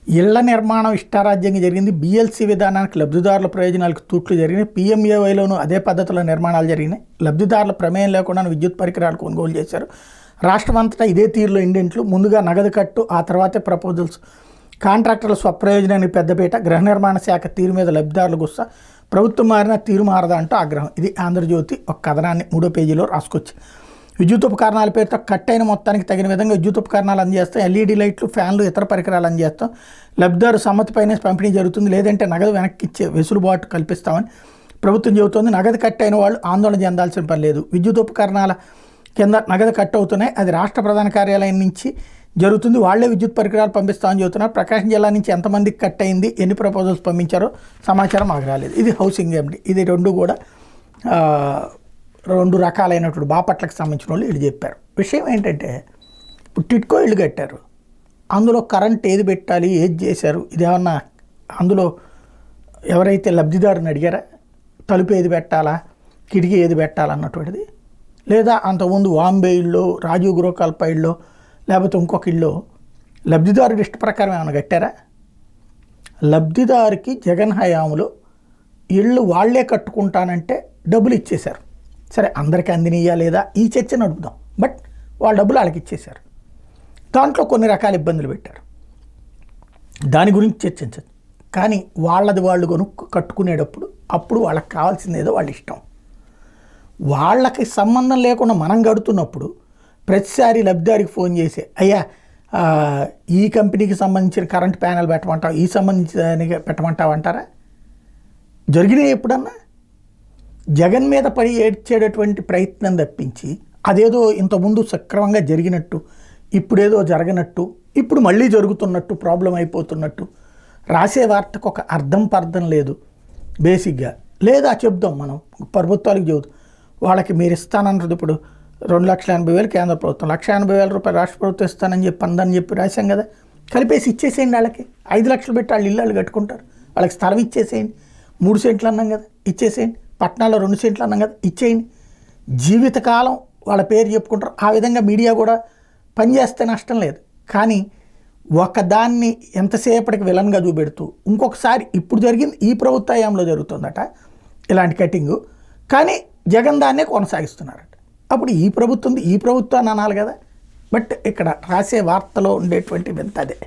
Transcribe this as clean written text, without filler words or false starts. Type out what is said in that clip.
ఇళ్ల నిర్మాణం ఇష్టారాజ్యంగా జరిగింది. BLC విధానానికి లబ్ధిదారుల ప్రయోజనాలకు తూట్లు జరిగినాయి. PMAYలోనూ అదే పద్ధతిలో నిర్మాణాలు జరిగినాయి. లబ్ధిదారుల ప్రమేయం లేకుండా విద్యుత్ పరికరాలు కొనుగోలు చేశారు. రాష్ట్రం అంతటా ఇదే తీరులో ఇండెంట్లు, ముందుగా నగదు కట్టు, ఆ తర్వాతే ప్రపోజల్స్. కాంట్రాక్టర్ల స్వప్రయోజనానికి పెద్దపీట, గృహ నిర్మాణ శాఖ తీరు మీద లబ్ధిదారులు గుస్సా, ప్రభుత్వం మారినా తీరు మారదా అంటూ ఆగ్రహం. ఇది ఆంధ్రజ్యోతి ఒక కథనాన్ని 3వ పేజీలో రాసుకొచ్చి, విద్యుత్ ఉపకరణాల పేరుతో కట్ అయిన మొత్తానికి తగిన విధంగా విద్యుత్ ఉపకరణాలు అందజేస్తాం, LED లైట్లు, ఫ్యాన్లు, ఇతర పరికరాలు అందజేస్తాం, లబ్ధిదారు సమ్మతిపైనే పంపిణీ జరుగుతుంది, లేదంటే నగదు వెనక్కి ఇచ్చే వెసులుబాటు కల్పిస్తామని ప్రభుత్వం చెబుతోంది. నగదు కట్ అయిన వాళ్ళు ఆందోళన చెందాల్సిన పని లేదు. విద్యుత్ ఉపకరణాల కింద నగదు కట్ అవుతున్నాయి, అది రాష్ట్ర ప్రధాన కార్యాలయం నుంచి జరుగుతుంది, వాళ్లే విద్యుత్ పరికరాలు పంపిస్తామని చెబుతున్నారు. ప్రకాశం జిల్లా నుంచి ఎంతమందికి కట్ అయింది, ఎన్ని ప్రపోజల్స్ పంపించారో సమాచారం మాకు రాలేదు. ఇది హౌసింగ్ ఎండి. ఇది రెండు కూడా 2 రకాలైనటువంటి బాపట్లకు సంబంధించిన వాళ్ళు వీళ్ళు చెప్పారు. విషయం ఏంటంటే, ఇప్పుడు టిట్కో ఇళ్ళు కట్టారు, అందులో కరెంట్ ఏది పెట్టాలి, ఏది చేశారు, ఇదేమన్నా అందులో ఎవరైతే లబ్ధిదారుని అడిగారా, తలుపు ఏది పెట్టాలా, కిటికీ ఏది పెట్టాలన్నటువంటిది, లేదా అంతకుముందు వాంబే ఇళ్ళు, రాజీవ్ గృహకల్ప ఇళ్ళు, లేకపోతే ఇంకొక ఇళ్ళు లబ్ధిదారుడి ఇష్ట ప్రకారం ఏమైనా కట్టారా? లబ్ధిదారికి జగన్ హయాంలో ఇళ్ళు వాళ్లే కట్టుకుంటానంటే డబ్బులు ఇచ్చేశారు. సరే, అందరికీ అందినీయా లేదా ఈ చర్చ నడుపుదాం, బట్ వాళ్ళ డబ్బులు వాళ్ళకి ఇచ్చేశారు. దాంట్లో కొన్ని రకాల ఇబ్బందులు పెట్టారు, దాని గురించి చర్చించచ్చు. కానీ వాళ్ళది వాళ్ళు కట్టుకునేటప్పుడు అప్పుడు వాళ్ళకి కావాల్సింది ఏదో వాళ్ళ ఇష్టం. వాళ్ళకి సంబంధం లేకుండా మనం కడుతున్నప్పుడు ప్రతిసారి లబ్ధిదారికి ఫోన్ చేసి, అయ్యా ఈ కంపెనీకి సంబంధించిన కరెంట్ ప్యానెల్ పెట్టమంటావు, ఈ సంబంధించిన పెట్టమంటావు అంటారా? జరిగినాయి ఎప్పుడన్నా? జగన్ మీద పడి ఏడ్చేటటువంటి ప్రయత్నం తప్పించి, అదేదో ఇంతకుముందు సక్రమంగా జరిగినట్టు, ఇప్పుడేదో జరగనట్టు, ఇప్పుడు మళ్ళీ జరుగుతున్నట్టు, ప్రాబ్లం అయిపోతున్నట్టు రాసే వార్తకు ఒక అర్థం పర్థం లేదు బేసిక్గా. లేదా చెప్దాం, మనం ప్రభుత్వాలకు చెబుతాం, వాళ్ళకి మీరు ఇస్తానన్నది ఇప్పుడు 2,80,000 కేంద్ర ప్రభుత్వం, 1,80,000 రూపాయలు రాష్ట్ర ప్రభుత్వం ఇస్తానని చెప్పి అందని చెప్పి రాశాం కదా, కలిపేసి ఇచ్చేసేయండి. వాళ్ళకి 5 లక్షలు పెట్టి వాళ్ళు ఇళ్ళు కట్టుకుంటారు, వాళ్ళకి స్థలం ఇచ్చేసేయండి. 3 సెంట్లు అన్నాం కదా, ఇచ్చేసేయండి. పట్టణాల్లో 2 సెంట్లు అన్నాం కదా, ఇచ్చేయండి. జీవితకాలం వాళ్ళ పేరు చెప్పుకుంటారు. ఆ విధంగా మీడియా కూడా పనిచేస్తే నష్టం లేదు. కానీ ఒకదాన్ని ఎంతసేపటికి విలన్గా చూపెడుతూ, ఇంకొకసారి ఇప్పుడు జరిగింది ఈ ప్రభుత్వ హయాంలో జరుగుతుందట ఇలాంటి కటింగు, కానీ జగన్ దాన్నే కొనసాగిస్తున్నారట. అప్పుడు ఈ ప్రభుత్వాన్ని అనాలి కదా. బట్ ఇక్కడ రాసే వార్తలో ఉండేటువంటి వింత అదే.